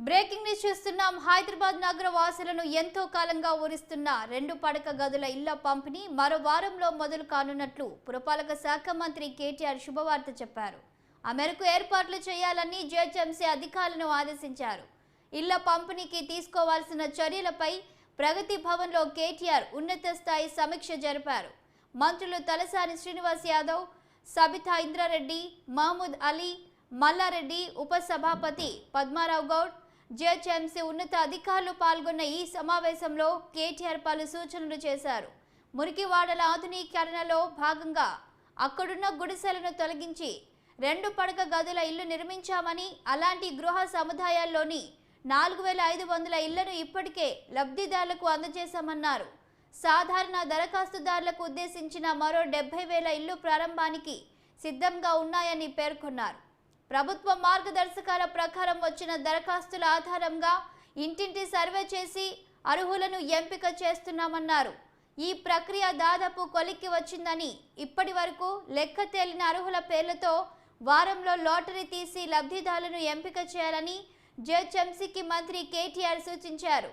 Breaking news చూస్తున్నాం. హైదరాబాద్ నగర వాసులను ఎంతో కాలంగా ఊరిస్తున్న 2 పడక గదుల ఇళ్ల పంపిణీ మరో వారంలో మొదలు కానున్నట్లు పురపాలక శాఖ మంత్రి కేటీఆర్ శుభవార్త చెప్పారు. ఆ మేరకు ఏర్పాట్లు చేయాలని జీహెచ్ఎంసీ అధికారులను ఆదేశించారు. ఇళ్ల పంపిణీకి తీసుకోవాల్సిన చర్యలపై ప్రగతి భవన్లో కేటీఆర్ ఉన్నత స్థాయి సమీక్ష జరిపారు. మంత్రులు తలసాని శ్రీనివాస్ యాదవ్, సబితా ఇంద్రారెడ్డి, మహమూద్ అలీ, మల్లారెడ్డి, ఉప సభాపతి పద్మారావు గౌడ్, జీహెచ్ఎంసీ ఉన్నత అధికారులు పాల్గొన్న ఈ సమావేశంలో కేటీఆర్ పలు సూచనలు చేశారు. మురికివాడల ఆధునీకరణలో భాగంగా అక్కడున్న గుడిసెలను తొలగించి 2 పడక గదుల ఇళ్లు నిర్మించామని, అలాంటి గృహ సముదాయాల్లోని 4500 ఇళ్లను ఇప్పటికే లబ్ధిదారులకు అందజేశామన్నారు. సాధారణ దరఖాస్తుదారులకు ఉద్దేశించిన మరో 70,000 ఇళ్లు ప్రారంభానికి సిద్ధంగా ఉన్నాయని పేర్కొన్నారు. ప్రభుత్వ మార్గదర్శకాల ప్రకారం వచ్చిన దరఖాస్తుల ఆధారంగా ఇంటింటి సర్వే చేసి అర్హులను ఎంపిక చేస్తున్నామన్నారు. ఈ ప్రక్రియ దాదాపు కొలిక్కి వచ్చిందని, ఇప్పటి వరకు లెక్క తేలిన అర్హుల పేర్లతో వారంలో లాటరీ తీసి లబ్ధిదారులను ఎంపిక చేయాలని జీహెచ్ఎంసీకి మంత్రి కేటీఆర్ సూచించారు.